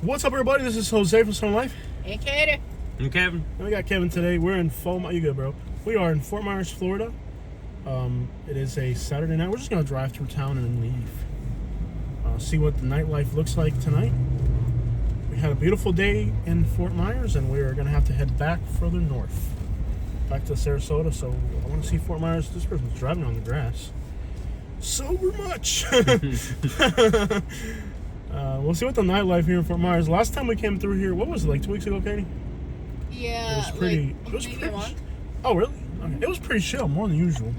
What's up, everybody? This is Jose from Sun Life. And Katie. And Kevin. And we got Kevin today. We're in You good, bro? We are in Fort Myers, Florida. It is a Saturday night. We're just gonna drive through town and then leave. See what the nightlife looks like tonight. We had a beautiful day in Fort Myers, and we're gonna have to head back further north, back to Sarasota. So I want to see Fort Myers. This person's driving on the grass. Sober much. We'll see what the nightlife here in Fort Myers. Last time we came through here, what was it, like 2 weeks ago, Katie? Yeah, it was pretty. like, it was maybe pretty. a month. Oh, really? Okay. It was pretty chill, more than usual.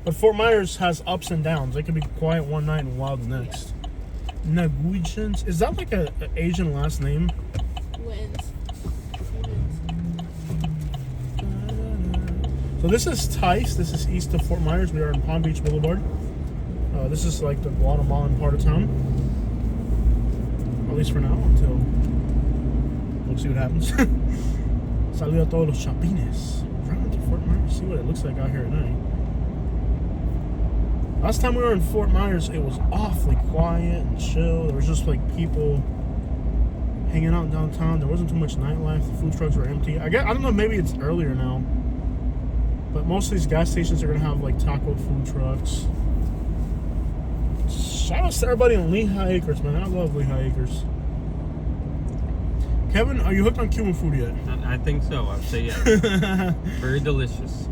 But Fort Myers has ups and downs. It can be quiet one night and wild the next. Yeah. Naguijans. Is that like an Asian last name? Wins. So this is Tice. This is east of Fort Myers. We are in Palm Beach Boulevard. This is like the Guatemalan part of town. At least for now, until we'll see what happens. Saludos a todos los chapines. Driving to Fort Myers, see what it looks like out here at night. Last time we were in Fort Myers, it was awfully quiet and chill. There was just like people hanging out downtown. There wasn't too much nightlife. The food trucks were empty. I don't know, maybe it's earlier now. But most of these gas stations are gonna have like taco food trucks. Shout out to everybody in Lehigh Acres, man. I love Lehigh Acres. Kevin, are you hooked on Cuban food yet? I think so. I'd say yes. Very delicious.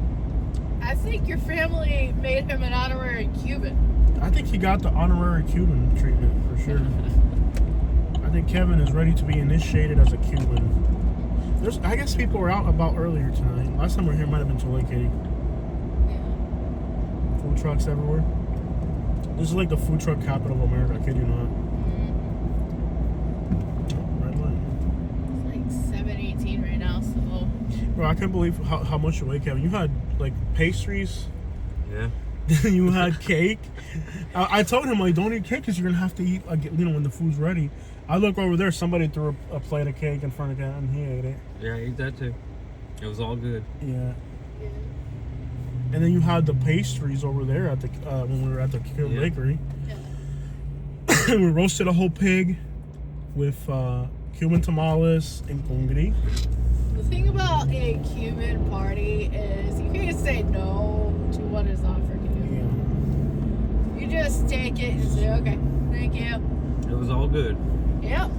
I think your family made him an honorary Cuban. I think he got the honorary Cuban treatment for sure. I think Kevin is ready to be initiated as a Cuban. I guess people were out about earlier tonight. Last time we were here might have been too late, Katie. Yeah. Food trucks everywhere. This is like the food truck capital of America, I kid you not. Red line. It's like 7:18 right now, so. Bro, I can't believe how much you weigh, Kevin. You had like pastries. Yeah. You had cake. I told him, like, don't eat cake because you're going to have to eat, like, when the food's ready. I look over there, somebody threw a plate of cake in front of him and he ate it. Yeah, I ate that too. It was all good. Yeah. And then you had the pastries over there at the when we were at the Cuban bakery. Yeah. We roasted a whole pig with Cuban tamales and congri. The thing about a Cuban party is you can't say no to what is offered to you. Yeah. You just take it and say, okay, thank you. It was all good. Yep.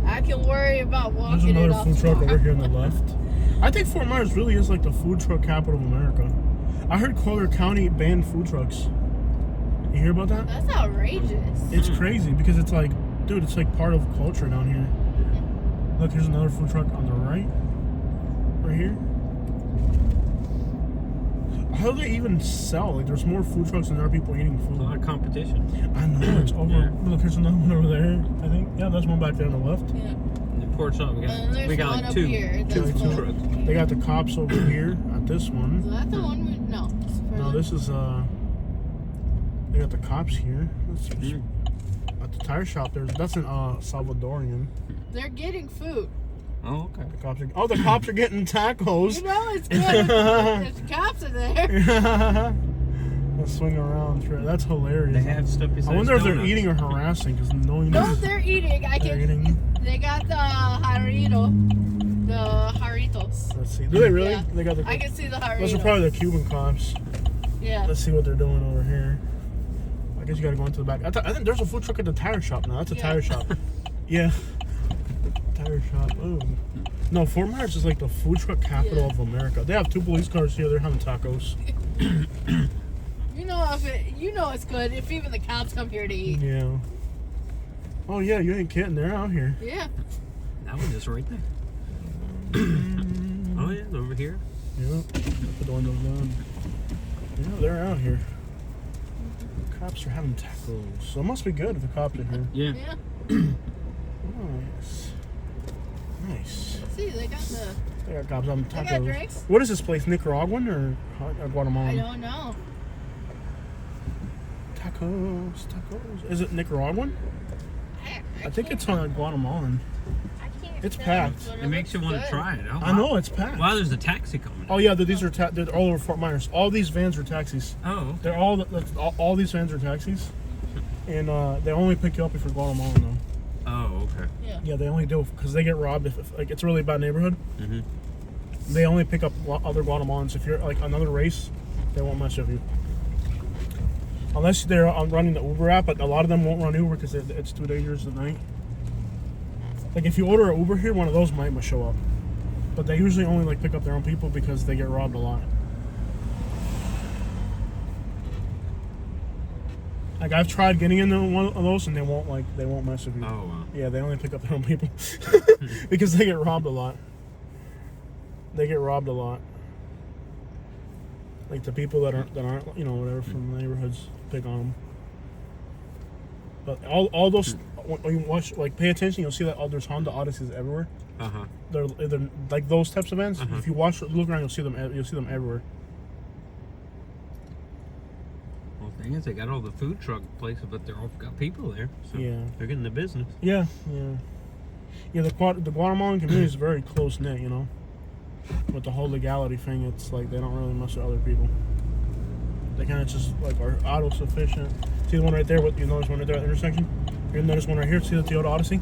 I can worry about There's walking it another off food truck tomorrow. over here on the left. I think Fort Myers really is like the food truck capital of America. I heard Collier County banned food trucks. You hear about that? That's outrageous. It's crazy because it's like, dude, it's like part of culture down here. Look, here's another food truck on the right. Right here. How do they even sell? Like, there's more food trucks than there are people eating A lot food. of competition. I know, it's over. Yeah. Look, here's another one over there, I think. Yeah, there's one back there on the left. Yeah. The pork chop, And there's we got one like up two. here. Two That's full. trucks. They got the cops over here at this Is one. that the one we... No. it's No, further. this is, they got the cops here. At the tire shop, that's an Salvadorian. They're getting food. Oh, okay. The cops are getting tacos. You know it's good. There's cops in there. Let's swing around. That's hilarious. They have stuff besides I wonder if they're donuts. eating or harassing because no one No, knows. they're eating. They're eating. They got the jarrito. The jarritos. Let's see. Do they really? Yeah. They got the. I can see the jarritos. Those are probably the Cuban cops. Yeah. Let's see what they're doing over here. I guess you gotta go into the back. I think there's a food truck at the tire shop now. That's a tire shop. Yeah. Tire shop. Oh. No, Fort Myers is like the food truck capital of America. They have 2 police cars here. They're having tacos. You know it's good if even the cops come here to eat. Yeah. Oh yeah, you ain't kidding. They're out here. Yeah. That one just right there. Oh yeah, over here. Yeah. Put the windows down. Yeah, they're out here. The cops are having tacos. So it must be good if the cops are here. Yeah. Yeah. Nice. Nice. See, they got Cops having They got tacos. drinks. What is this place? Nicaraguan or Guatemalan? I don't know. Tacos. Is it Nicaraguan? I think it's on Guatemalan. I can't It's tell, packed. but It makes you looks want to good. try it. Oh, I know it's packed. Wow, there's a taxi coming. Oh yeah, these are they're all over Fort Myers. All these vans are taxis. Oh. They're all these vans are taxis, and they only pick you up if you're Guatemalan though. Oh, Oh, okay. Yeah. Yeah, they only do because they get robbed if like it's a really bad neighborhood. Mm-hmm. They only pick up other Guatemalans. If you're like another race, they won't mess with you. Unless they're running the Uber app, but a lot of them won't run Uber because it's too dangerous at night. Like if you order an Uber here, one of those might show up. But they usually only like pick up their own people because they get robbed a lot. Like I've tried getting into one of those and they won't mess with you. Oh, wow. Yeah, they only pick up their own people because they get robbed a lot. They get robbed a lot. Like the people that aren't whatever from the neighborhoods pick on them. But all those when you watch pay attention, you'll see that there's Honda Odysseys everywhere. Uh-huh. They're like those types of vans. Uh-huh. If you look around, you'll see them everywhere. Well, the thing is, they got all the food truck places, but they're all got people there. So Yeah. they're getting the business. Yeah. The Guatemalan community is very close knit, with the whole legality thing. It's like they don't really mess with other people. They kind of just like are auto-sufficient. See the one right there? You notice one right there at the intersection? You notice one right here? See the Toyota Odyssey?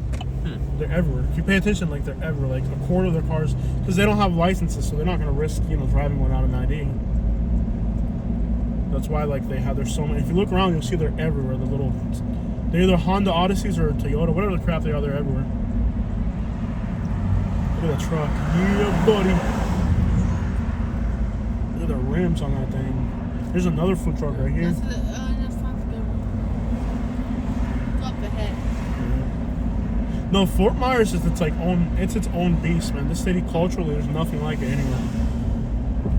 They're everywhere. If you pay attention, like they're everywhere. Like a quarter of their cars, because they don't have licenses, so they're not going to risk driving without an ID. That's why there's so many. If you look around, you'll see they're everywhere. They're either Honda Odysseys or Toyota, whatever the crap they are. They're everywhere. Look at that truck. Yeah, buddy. Look at the rims on that thing. There's another food truck right here. That's not the good one. It's up ahead. No, Fort Myers is its own beast, man. This city culturally, there's nothing like it anywhere.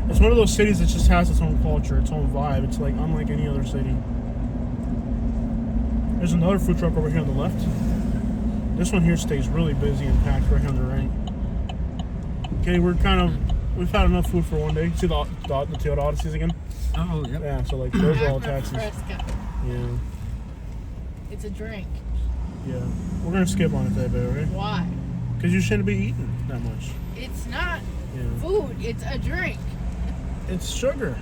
It's one of those cities that just has its own culture, its own vibe. It's like unlike any other city. There's another food truck over here on the left. This one here stays really busy and packed right here on the right. Okay, we've had enough food for one day. See the Toyota Odysseys again? Oh, yep. Yeah, so those are all taxis. Fresca. Yeah. It's a drink. Yeah. We're gonna skip on it today, baby, okay? Why? Because you shouldn't be eating that much. It's not Yeah. food. It's a drink. It's sugar.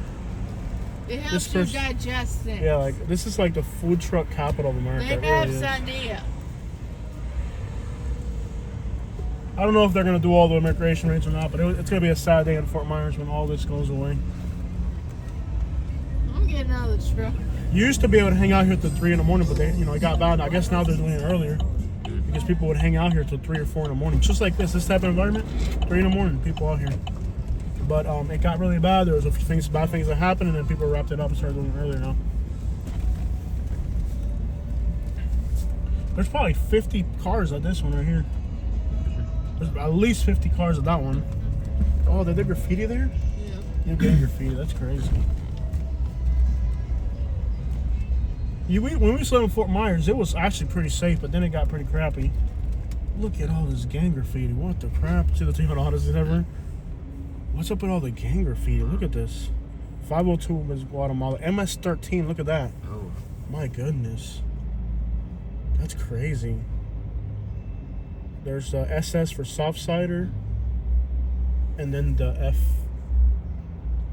It helps you digest things. Yeah, like this is like the food truck capital of America. They It have really is. sandia. I don't know if they're gonna do all the immigration rates or not, but it's gonna be a sad day in Fort Myers when all this goes away. I'm getting out of the truck. You used to be able to hang out here till 3 in the morning, but it got bad. I guess now they're doing it earlier because people would hang out here till 3 or 4 in the morning, just like this type of environment. 3 in the morning, people out here. But it got really bad. There was a few bad things that happened, and then people wrapped it up and started doing it earlier now. There's probably 50 cars at this one right here. There's at least 50 cars at that one. Oh, did they graffiti there? Yeah. You're getting graffiti. That's crazy. When we lived in Fort Myers, it was actually pretty safe, but then it got pretty crappy. Look at all this gang graffiti. What the crap? See the Toyota Odyssey ever? What's up with all the gang graffiti? Look at this. 502 is Guatemala. MS-13, look at that. Oh. My goodness. That's crazy. There's SS for soft cider. And then the F.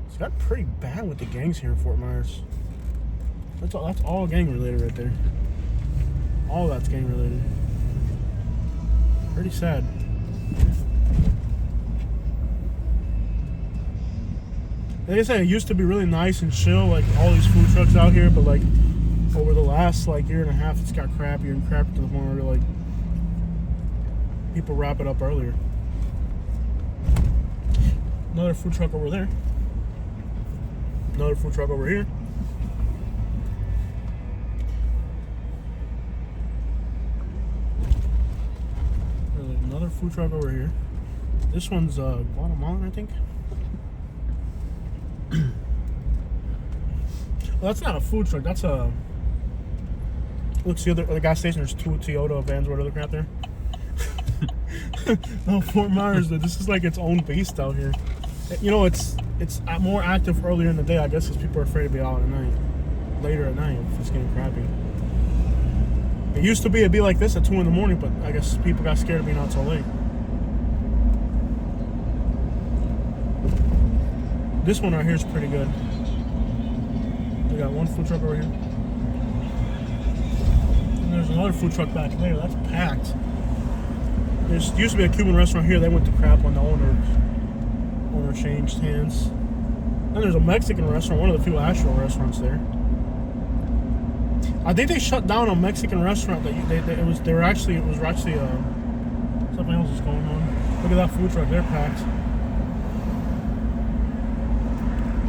It's got pretty bad with the gangs here in Fort Myers. That's all gang related right there. All that's gang related. Pretty sad. Like I said, it used to be really nice and chill, like all these food trucks out here, but like over the last year and a half, it's got crappier and crappier to the point where like people wrap it up earlier. Another food truck over there. Another food truck over here. There's another food truck over here. This one's Guatemalan, I think. Well, that's not a food truck. That's a. Look, see the gas station. There's 2 Toyota vans. What other crap there? No, Fort Myers. This is like its own beast out here. It's more active earlier in the day, I guess, because people are afraid to be out at night. Later at night, if it's getting crappy. It used to be it'd be like this at 2 in the morning, but I guess people got scared of being out so late. This one right here is pretty good. We got one food truck over here. And there's another food truck back there. That's packed. There used to be a Cuban restaurant here. They went to crap when the owner changed hands. Then there's a Mexican restaurant, one of the few actual restaurants there. I think they shut down a Mexican restaurant that something else was going on. Look at that food truck, they're packed.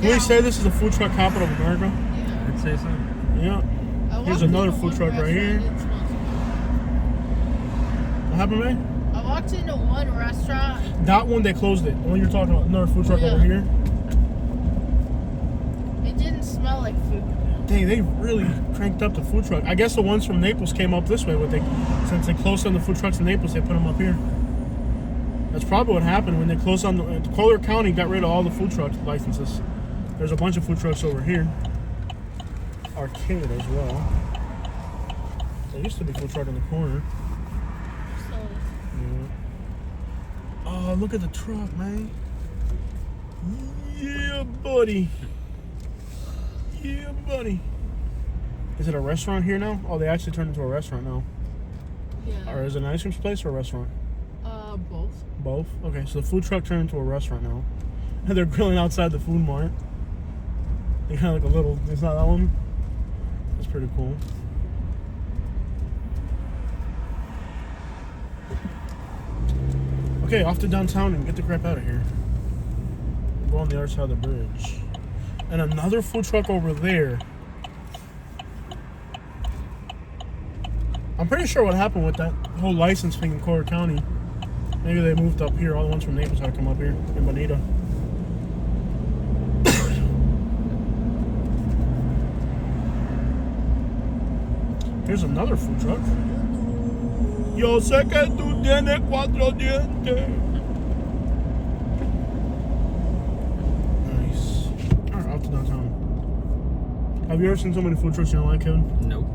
Can we say this is the food truck capital of America? Yeah. I'd say so. Yeah. Here's another food truck right here. What happened, man? I walked into one restaurant. That one, they closed it. The one you're talking about, another food truck over here. It didn't smell like food. Dang, they really cranked up the food truck. I guess the ones from Naples came up this way, since they closed on the food trucks in Naples, they put them up here. That's probably what happened when they closed on the Collier County got rid of all the food truck licenses. There's a bunch of food trucks over here. Arcade as well. There used to be a food truck in the corner. Yeah. Oh, look at the truck, man. Yeah, buddy. Yeah, buddy. Is it a restaurant here now? Oh, they actually turned into a restaurant now. Yeah. Or is it an ice cream place or a restaurant? Both. Both? Okay, so the food truck turned into a restaurant now. And they're grilling outside the food mart. They kind of like a little, it's not that one? That's pretty cool. Okay, off to downtown and get the crap out of here. Go on the other side of the bridge. And another food truck over there. I'm pretty sure what happened with that whole license thing in Collier County. Maybe they moved up here. All the ones from Naples had to come up here in Bonita. Here's another food truck. Yo sé que tú tienes 4 dientes. Nice. Alright, off to downtown. Have you ever seen so many food trucks you don't like, Kevin? Nope.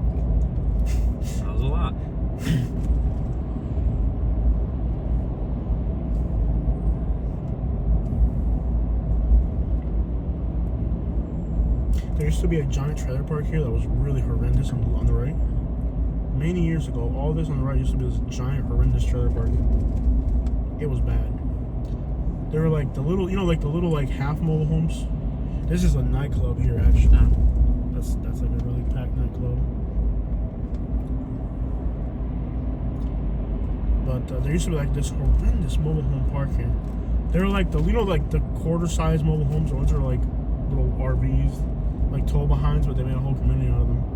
That was a lot. There used to be a giant trailer park here that was really horrendous on the right. Many years ago, all this on the right used to be this giant, horrendous trailer park. It was bad. They were like the little, like half mobile homes. This is a nightclub here, actually. That's like a really packed nightclub. But there used to be like this horrendous mobile home park here. They were like the quarter-size mobile homes. The ones that are like little RVs, like tow behinds, but they made a whole community out of them.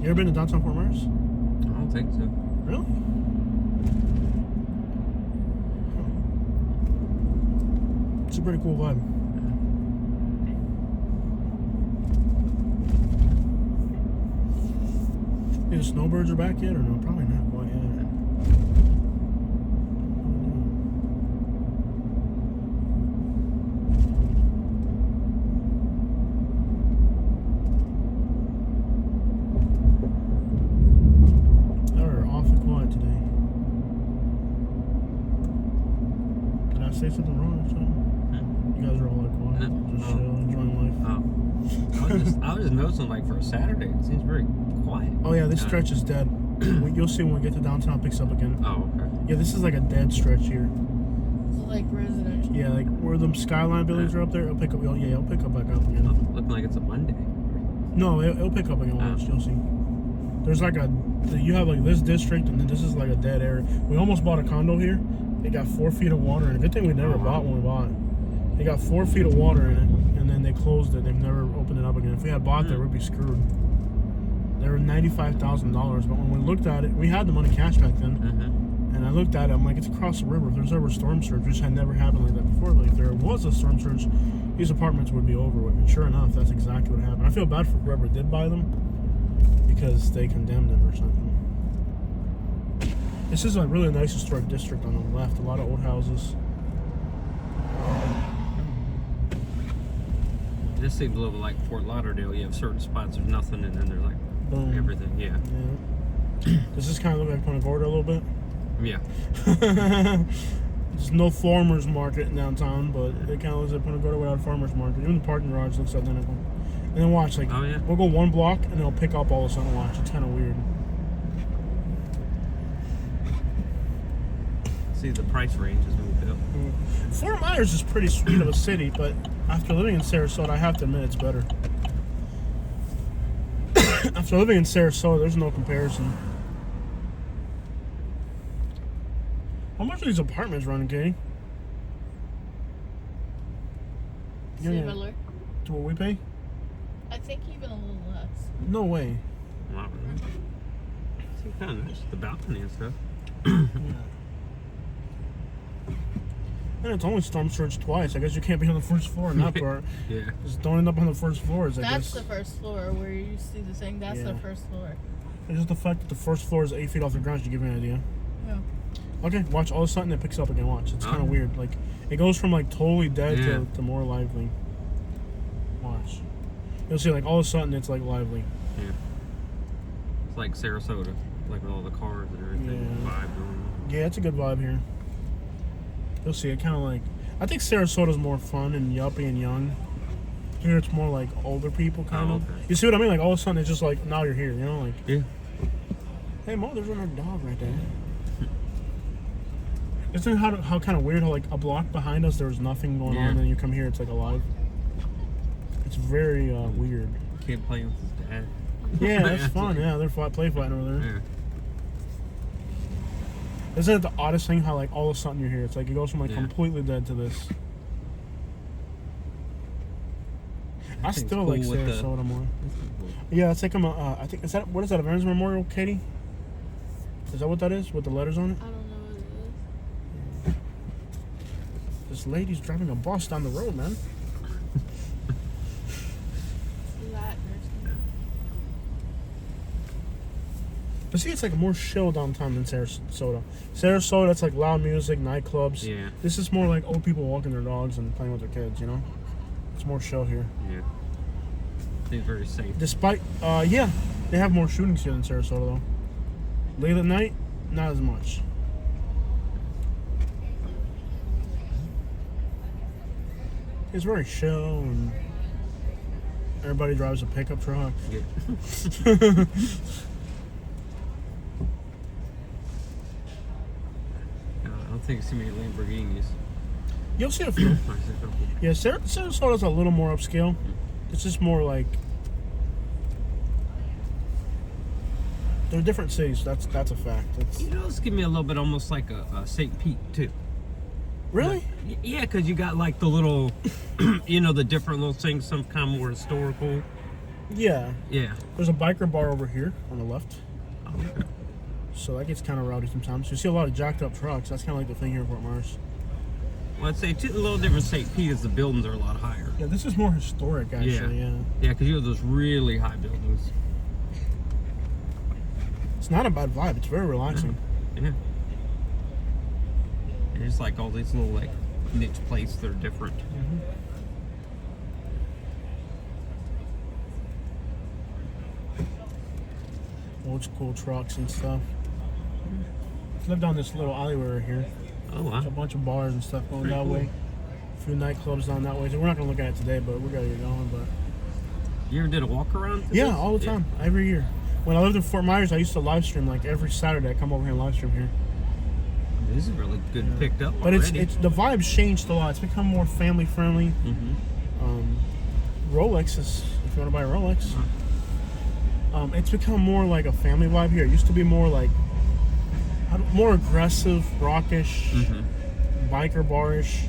You ever been to downtown Fort Myers? I don't think so. Really? It's a pretty cool vibe. The snowbirds are back yet or no? Probably not quite yet. Say something wrong or something? You guys are all like quiet, just chill, enjoying life. I was just noticing, like, for a Saturday, it seems very quiet. Oh yeah, this stretch is dead. You'll see when we get to downtown, it picks up again. Oh, okay. Yeah, this is like a dead stretch here. It's like residential. Yeah, like where the skyline buildings are up there, it'll pick up. Oh yeah, it'll pick up back up again. Looking like it's a Monday. No, it'll pick up again. Watch, you'll see. There's like you have like this district, and then this is like a dead area. We almost bought a condo here. They got 4 feet of water in it. Good thing we never bought when we bought it. They got 4 feet of water in it, and then they closed it. They've never opened it up again. If we had bought there, we'd be screwed. They were $95,000, but when we looked at it, we had the money cash back then. And I looked at it, I'm like, it's across the river. If there's ever a storm surge, which had never happened like that before, but if there was a storm surge, these apartments would be over with. And sure enough, that's exactly what happened. I feel bad for whoever did buy them because they condemned them or something. This is a really nice historic district on the left. A lot of old houses. This seems a little like Fort Lauderdale. You have certain spots there's nothing, and then there's like Boom. everything. Yeah. Does this kind of look like Punta Gorda a little bit? Yeah. There's no farmer's market in downtown, but it kind of looks like Punta Gorda without a farmer's market. Even the parking garage looks identical. And then watch, like, Oh, yeah. we'll go one block and it'll pick up all of a sudden. Watch, it's kind of weird. See, the price range is moved up. Fort Myers is pretty sweet of a city, but after living in Sarasota, I have to admit it's better. After living in Sarasota, there's no comparison. How much are these apartments running, Katie? Similar. To what we pay? I think even a little less. No way. Not really. See, kind of nice. The balcony and stuff. And it's only storm surge twice. I guess you can't be on the first floor in that part. Yeah. Just don't end up on the first floors, I That's guess. the first floor where you see the thing. That's Yeah. the first floor. It's just the fact that the first floor is 8 feet off the ground should give you an idea. Yeah. Okay, watch. All of a sudden it picks up again. Watch. It's kind Oh. of weird. Like, it goes from like totally dead Yeah. to more lively. Watch. You'll see, like, all of a sudden it's like lively. Yeah. It's like Sarasota, like with all the cars and everything. Yeah. Vibe going on. Yeah, it's a good vibe here. You'll see it kind of like. I think Sarasota's more fun and yuppie and young. Here it's more like older people kind Oh, of. okay. You see what I mean? Like all of a sudden it's just like now you're here. You know, like. Yeah. Hey, Mo, there's another dog right there. Isn't it how kind of weird how like a block behind us there was nothing going on, and then you come here it's like alive. It's very weird. Kid playing with his dad. Yeah, that's fun. Yeah, they're play fighting over there. Yeah. Isn't it the oddest thing how like all of a sudden you're here? It's like it goes from like Yeah. completely dead to this. I think still it's like cool with the- Sarasota more. Yeah, it's like I think what is that? A Veterans Memorial, Katie? Is that what that is? With the letters on it? I don't know what it is. This lady's driving a bus down the road, man. Latin or something. But see, it's like more chill downtown than Sarasota. Sarasota, it's like loud music, nightclubs. Yeah. This is more like old people walking their dogs and playing with their kids, you know? It's more chill here. Yeah. Seems very safe. Despite, yeah, they have more shootings here than Sarasota, though. Late at night, not as much. It's very chill, and everybody drives a pickup truck. Yeah. I don't think I see many Lamborghinis. You'll see a few. I see a couple. Yeah, Sarasota's a little more upscale. It's just more like they're different cities. That's a fact. It's, You know, this give me a little bit almost like a St. Pete too. really? Yeah, because you got like the little, you know, the different little things, some kind of more historical. Yeah. Yeah. There's a biker bar over here on the left, Oh, okay. so that gets kind of rowdy sometimes. You see a lot of jacked up trucks. That's kind of like the thing here in Fort Myers. Well, I'd say too, a little different St. Pete is the buildings are a lot higher. Yeah, this is more historic actually. Yeah. Yeah, because you have those really high buildings. It's not a bad vibe. It's very relaxing. Yeah. And it's like all these little like niche places that are different. Old school trucks and stuff. Live down this little alleyway right here. Oh wow. There's a bunch of bars and stuff going Pretty that cool. way. A few nightclubs down that way. So we're not gonna look at it today, but we're gonna get going. But You ever did a walk around? to yeah, this? all the time, every year. When I lived in Fort Myers, I used to live stream like every Saturday. I come over here and live stream here. This is really good picked up. But already. it's the vibe's changed a lot. It's become more family friendly. Mhm. Rolex is if you want to buy a Rolex. It's become more like a family vibe here. It used to be more like more aggressive, rockish, biker barish.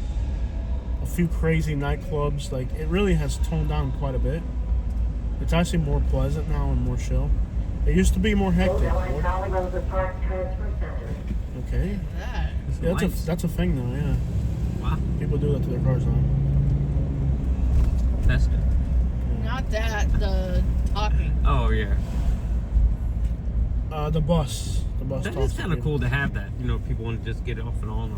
A few crazy nightclubs. Like it really has toned down quite a bit. It's actually more pleasant now and more chill. It used to be more hectic. Okay. That. Yeah, Nice. that's a thing now, yeah. Wow. People do that to their cars now. That's good. Not that. The talking. Oh yeah. The bus. The bus That talks is to kind of people. cool to have that. You know, people want to just get off and on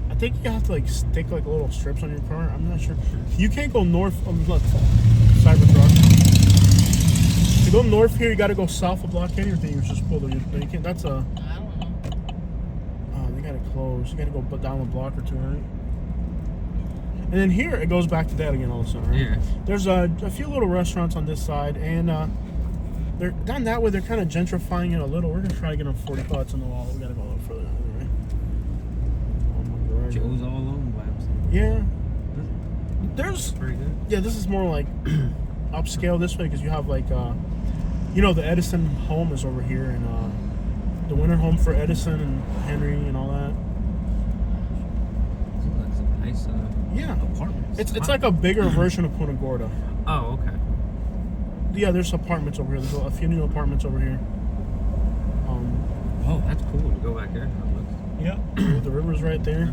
the. I think you have to like stick like little strips on your car. I'm not sure. You can't go north of the Cybertruck. To go north here, you got to go south of Blockade. Or you just pull the. You can't. That's a. I don't know. Oh, they got to close. You got to go down a block or two, right? And then here it goes back to that again all of a sudden, right? Yeah. There's a few little restaurants on this side, and they're down that way. They're kind of gentrifying it a little. We're gonna try to get them 40 pots on the wall. We gotta go a little further down, right? Oh my God. Joe's all alone by himself. Yeah. There's. Pretty good. Yeah, this is more like upscale this way because you have like, you know, the Edison home is over here, and the winter home for Edison and Henry and all that. That's a nice Yeah. apartment. It's like a bigger version of Punta Gorda. Oh, okay. Yeah, there's apartments over here. There's a few new apartments over here. Oh, that's cool to go back there. Yeah, the river's right there.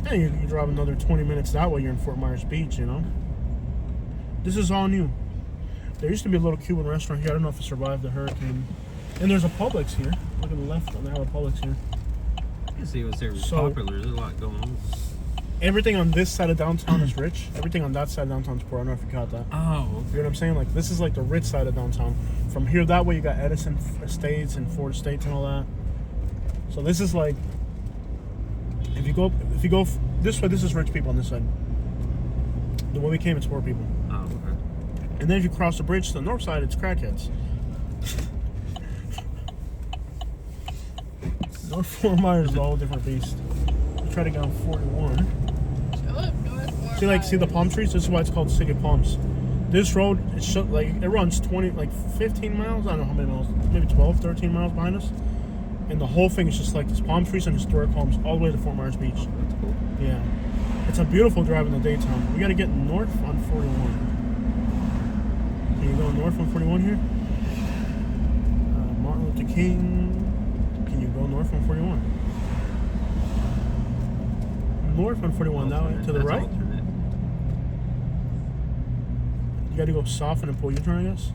Yeah, you drive another 20 minutes that way, you're in Fort Myers Beach, you know? This is all new. There used to be a little Cuban restaurant here. I don't know if it survived the hurricane. And there's a Publix here. Look at the left, they have a Publix here. I can see what's there was So- popular. There's a lot going on. Everything on this side of downtown is rich. Everything on that side of downtown is poor. I don't know if you caught that. Oh, You know what I'm saying? Like, this is like the rich side of downtown. From here that way, you got Edison Estates and Ford Estates and all that. So this is like, if you go this way, this is rich people on this side. The way we came, it's poor people. Oh, okay. And then if you cross the bridge to the north side, it's crackheads. North Fort Myers is a whole different beast. We try to get on 41. Show up North Fort See the Myers. palm trees? This is why it's called City of Palms. This road, it runs 15 miles. I don't know how many miles. Maybe 12, 13 miles behind us. And the whole thing is just like this palm trees and historic homes all the way to Fort Myers Beach. That's cool. Yeah. It's a beautiful drive in the daytime. We got to get north on 41. Can you go north on 41 here? Martin Luther King. Can you go north on 41? North on 41, that way to the That's right. alternate. You got to go south and then pull U-turn, I guess.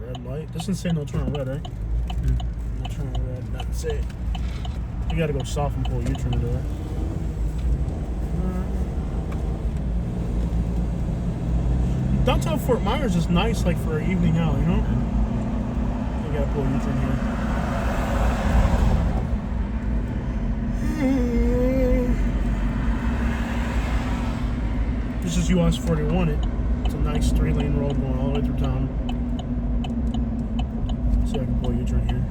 Red light. Doesn't say no turn on red, right? No turn on red. That's it. You got to go south and pull U-turn to do it. Downtown Fort Myers is nice, like for an evening out, you know. You got to pull U-turn here. This is US 41. It's a nice 3-lane road going all the way through town. See if I can pull U-turn here.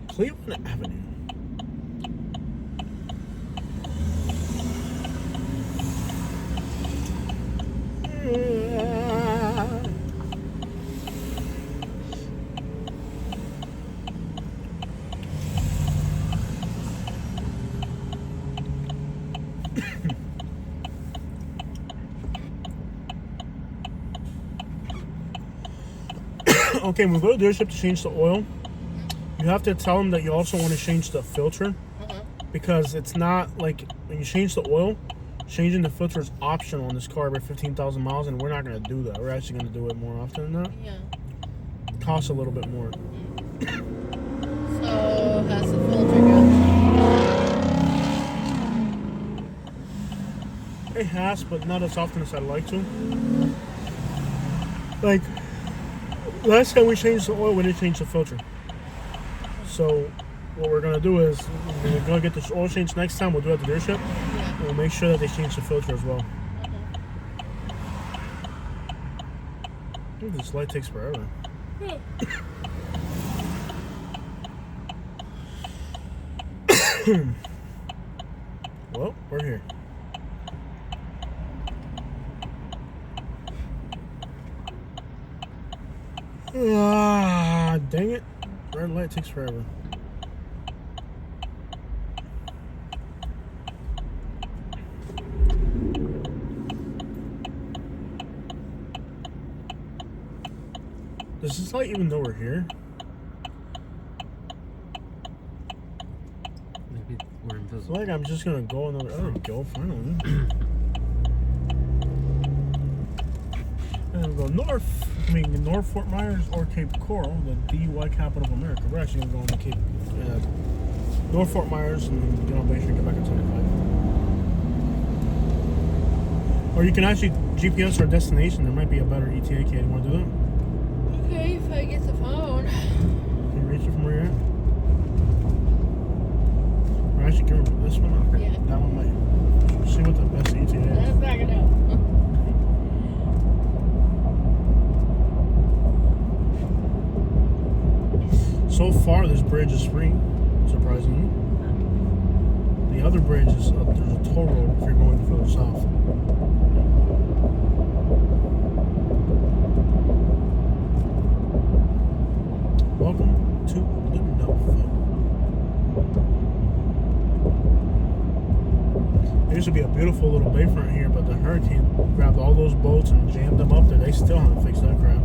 Cleveland Avenue. Okay, when we go to the dealership to change the oil, you have to tell them that you also want to change the filter, because it's not like when you change the oil, changing the filter is optional on this car every 15,000 miles, and we're not going to do that. We're actually going to do it more often than that. Yeah. It costs a little bit more. So, how's the filter go? It has, but not as often as I'd like to. Like, last time we changed the oil, we didn't change the filter. So, what we're going to do is, we're going to get this oil change next time. We'll do it at the dealership. Yeah. We'll make sure that they change the filter as well. Ooh, this light takes forever. Well, we're here. Ah, dang it. Red light takes forever. Does this light even know we're here? Maybe we're It's invisible. like I'm just gonna go another. There we go, finally. And then we'll go North Fort Myers or Cape Coral, the DUI capital of America. We're actually going to go on North Fort Myers and then get on Bay Street and get back on 75. Or you can actually GPS our destination. There might be a better ETA, Katie. Want to do that? Okay, if I get the phone. Can you reach it from where you're at? Or actually, can we put this one up? Yeah. That one might. See what the best ETA is. That's not gonna help. So far, this bridge is free, surprisingly. The other bridge is there's a toll road if you're going further south. Welcome to the Nova. There used to be a beautiful little bayfront here, but the hurricane grabbed all those boats and jammed them up there. They still haven't fixed that crap.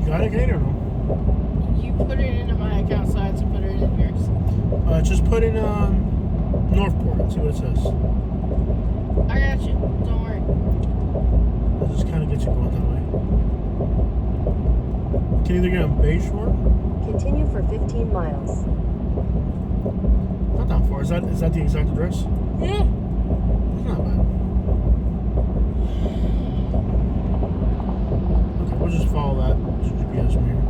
Got it, Kate, or no? You put it into my account, so I have to put it in yours. Just put in Northport and see what it says. I got you. Don't worry. I'll just kind of get you going that way. You can either get on Bayshore. Continue for 15 miles. Not that far. Is that the exact address? Yeah. It's not bad. Okay, we'll just follow that GPS from here.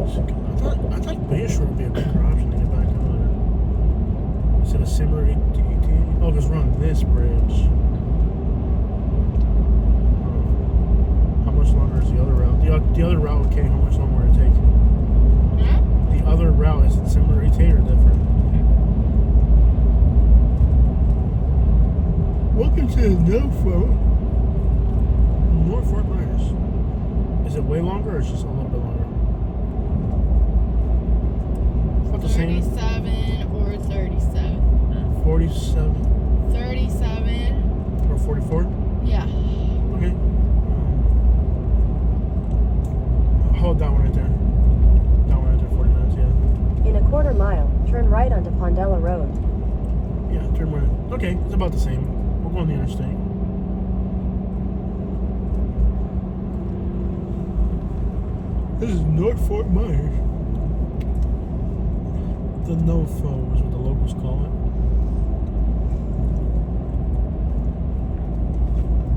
I thought Bayshore would be a better option to get back over there. Instead of Simmer 18. Oh, because we're on this bridge. How much longer is the other route? The other route, okay, how much longer would it take? Huh? The other route, is it similar ETA or different? Welcome to North Fort Myers. Is it way longer or is it just a little bit longer? About the same. 37 or 37. 47 37. or 44? Yeah. Okay. Hold that one right there. That one right there, 40 minutes, yeah. In a quarter mile, turn right onto Pondella Road. Yeah, turn right. Okay, it's about the same. We're going the interstate. This is North Fort Myers. The NoFo is what the locals call it.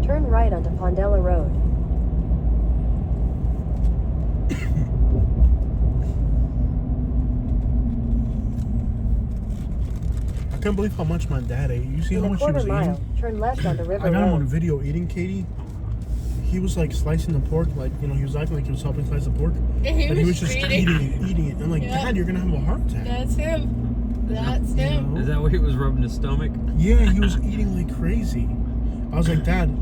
Turn right onto Pondella Road. I can't believe how much my dad ate. You see In how a much he quarter was mile, eating? turn left onto River I got him on Road. video eating, Katie. He was like slicing the pork, like, you know, he was acting like he was helping slice the pork. And he But he was just eating. eating it. I'm like, Yeah. Dad, you're gonna have a heart attack. That's him. That's him. Is that where he was rubbing his stomach? Yeah, he was eating like crazy. I was like, Dad,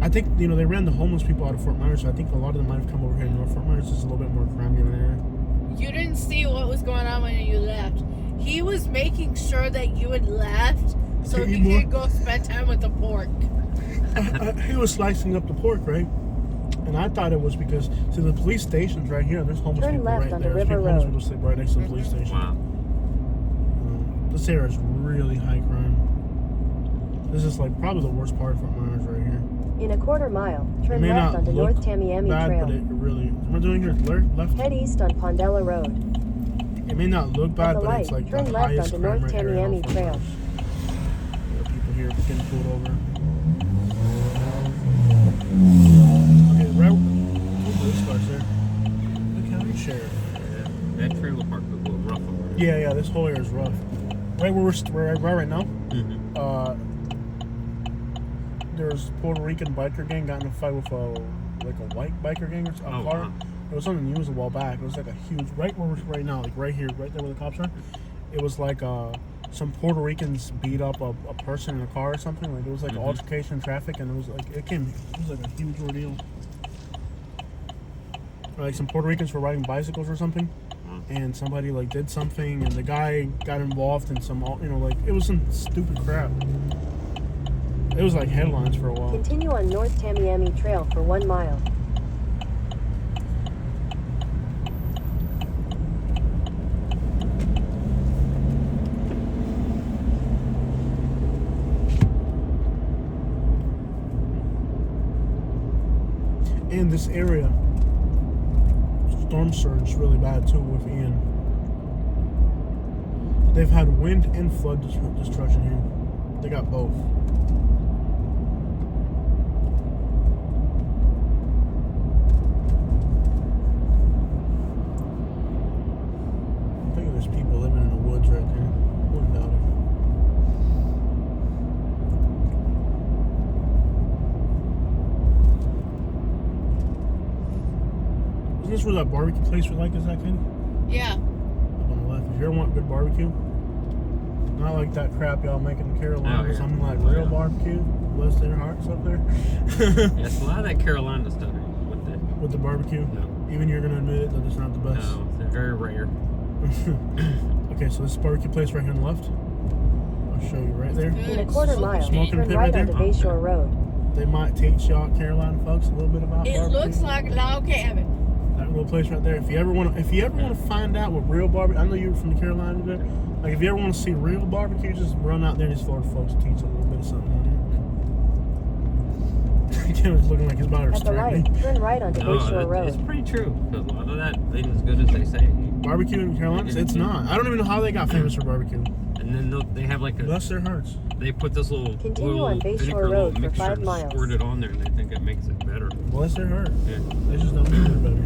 I think, you know, they ran the homeless people out of Fort Myers, so I think a lot of them might have come over here in North Fort Myers. It's a little bit more crime in there. You didn't see what was going on when you left. He was making sure that you had left so To he eat more? could go spend time with the pork. He was slicing up the pork, right? And I thought it was because, see, the police station's right here. There's homeless Turn people left right onto there. River Homeless Road. people sleep right next to the police station. Wow. This area is really high crime. This is like probably the worst part of Fort Myers right here. In a quarter mile, It turn may left not onto look North Tamiami bad, Trail. but it really. What am I doing here? Left? Head east on Pondella Road. It may not look bad, At the but it's light, like turn the left highest onto crime North right here in Tamiami Fort Trail. Myers. There are people here getting pulled over. Okay, right. Oh, police cars there. The county sheriff. That trailer park was a little rough over there. Yeah, this whole area is rough. Right where we're right now, Mm-hmm. there was a Puerto Rican biker gang got in a fight with a white biker gang or a Oh, car. wow. It was on the news a while back. It was like a huge, right where we're right now, like right here, right there where the cops are. It was like some Puerto Ricans beat up a person in a car or something. Like it was like an altercation in traffic, and it was like it was like a huge ordeal. Like some Puerto Ricans were riding bicycles or something, and somebody like did something, and the guy got involved in some, you know, like it was some stupid crap. It was like headlines for a while. Continue on North Tamiami Trail for 1 mile. In this area, storm surge is really bad too with Ian. They've had wind and flood destruction here. They got both. I think there's people living in the woods right there. Wouldn't doubt it. Isn't this where that barbecue place we like is at, Kenny? Yeah. Up on the left. If you ever want good barbecue, not like that crap y'all make in the Carolinas. Oh, yeah. Something like real barbecue. Bless their hearts up there. Yeah, it's a lot of that Carolina stuff With the barbecue. No. Even you're gonna admit it that it's not the best. No, they're very rare. Okay, so this barbecue place right here on the left. I'll show you right there. In a quarter mile, Smoking turn pit right right onto there? Bayshore Road. They might teach y'all Carolina folks a little bit about It barbecue. looks like a log cabin. That little place right there. If you ever want to find out what real barbecue, I know you're from the Carolinas there. Like if you ever want to see real barbecue, just run out there and these Florida folks teach a little bit of something on here. Kevin's looking like he's about to At the restrict right, me. turn right onto Bayshore No, it's Road. pretty true. 'Cause a lot of that ain't as good as they say. Barbecue in Carolinas? It's not. I don't even know how they got famous for barbecue. And then they have like Bless their hearts. they put this little Continue on Bayshore vinegar Road little for mixture 5 and miles. squirt it on there, and they think it makes it better. Bless their heart. Yeah. They just don't do it better.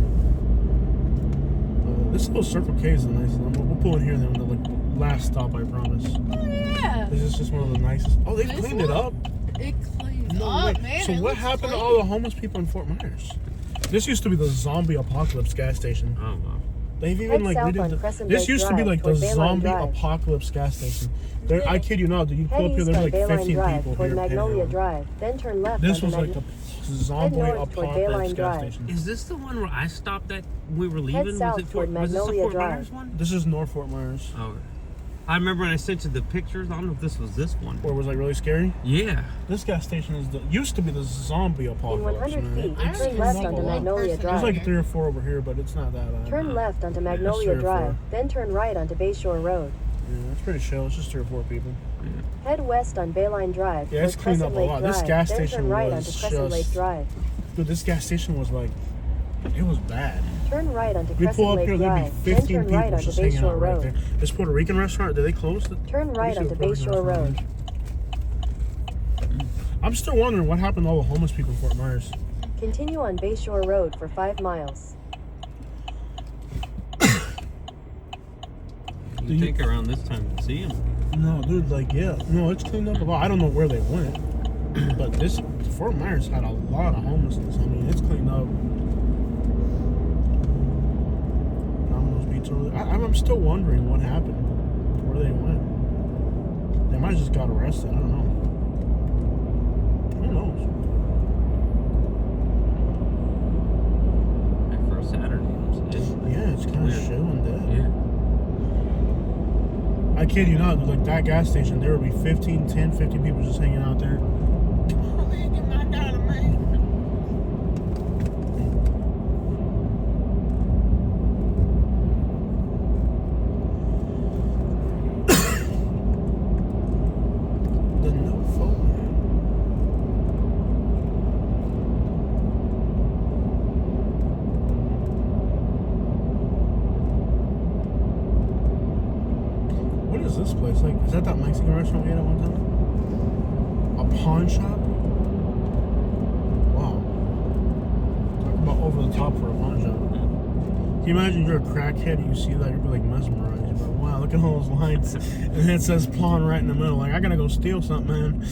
This little Circle K is a nice one. We'll pull in here then on the last stop, I promise. Oh, yeah. This is just one of the nicest. Oh, they've This cleaned it one? up. It cleans No up, way. man. So It what looks happened to clean. all the homeless people in Fort Myers? This used to be the zombie apocalypse gas station. Oh wow. They've even Head like south redid on the, Crescent this Lake used to be Drive like the toward Bayline zombie Drive. apocalypse gas station. There, I kid you not, dude. You pull Head up here, east there's on like Bayline 15 Drive people toward here. Magnolia panhandling. Drive. Then turn left This onto was like the zombie north toward apocalypse Bayline gas Drive. station. Is this the one where I stopped at? We were leaving. Was south it Fort? toward Was this the Magnolia Fort Drive. Myers one? This is North Fort Myers. Oh. I remember when I sent you the pictures. I don't know if this was this one. Where it was like really scary. Yeah. This gas station used to be the zombie In apocalypse. 100 man. feet, It's turn cleaned left up a onto lot. Magnolia There's There's Drive. like 3 or 4 over here, but it's not that bad. Turn left onto three Magnolia or four. Drive. Then turn right onto Bayshore Road. Yeah, it's pretty chill. It's just 3 or 4 people. Head west on Bayline Drive Yeah, it's toward cleaned up Crescent a lot. Lake This Drive. gas Then station turn right was onto Crescent Lake just- Drive. Dude, this gas station was like, it was bad. Turn right onto We pull Crescent up Lake here, there'd be Drive. Then 15 turn people right onto just hanging Bayshore out right Road. there. This Puerto Rican restaurant, did they close it? Turn right Let me see onto the Puerto Rican Bayshore restaurant. Road. I'm still wondering what happened to all the homeless people in Fort Myers. Continue on Bayshore Road for 5 miles. You think around this time to see him? No, dude, like, yeah. No, it's cleaned up a lot. I don't know where they went. But this, Fort Myers had a lot of homelessness. I mean, it's cleaned up. Domino's Pizza. I'm still wondering what happened. Where they went. They might have just got arrested. I don't know. Who knows? Like for a Saturday. Yeah, it's kind of Weird. chill and dead. Yeah. I kid you not, like that gas station, there would be 15 people just hanging out there. Come on, man, get my dollar, man. The no phone. What is this place? Like, is that Mexican restaurant we ate at one time? A pawn shop? Wow. Talk about over the top for a pawn shop. Can you imagine you're a crackhead and you see that, you'd be like mesmerized. You're like, wow, look at all those lights. And then it says pawn right in the middle. Like, I gotta go steal something, man.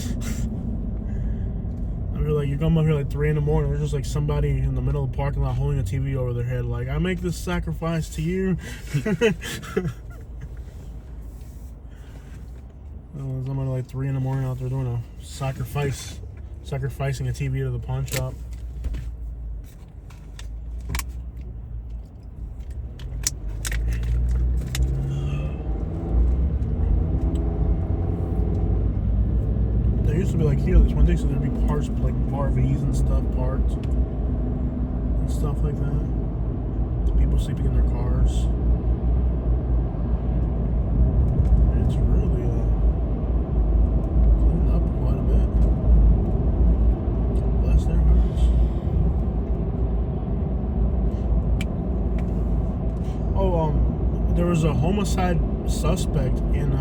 I'd be like, you come up here like 3 in the morning, there's just like somebody in the middle of the parking lot holding a TV over their head. Like, I make this sacrifice to you. Somebody like 3 in the morning out there doing a sacrificing a TV to the pawn shop. There used supposed to be like here this one day, so there'd be parts like RVs and stuff, parts and stuff like that. People sleeping in their cars. It's really cleaned up quite a bit. Bless their hearts. Oh, there was a homicide suspect in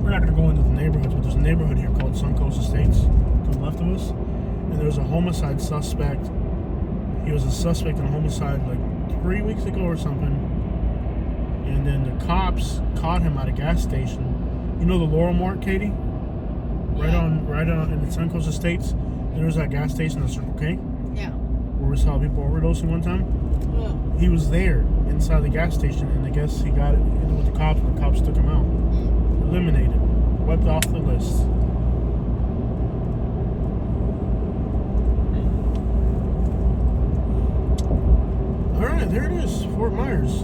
we're not gonna go into the neighborhoods, but there's a neighborhood here called Suncoast Estates to the left of us, and there was a homicide suspect. He was a suspect in a homicide like 3 weeks ago or something, and then the cops caught him at a gas station. You know the Laurel Mart, Katie? Right on in the Suncoast Estates. There was that gas station, the Circle K, Yeah. where we saw people overdosing one time. Oh. He was there inside the gas station, and I guess he got it with the cops, and the cops took him out. Eliminated, wiped off the list. All right, there it is, Fort Myers.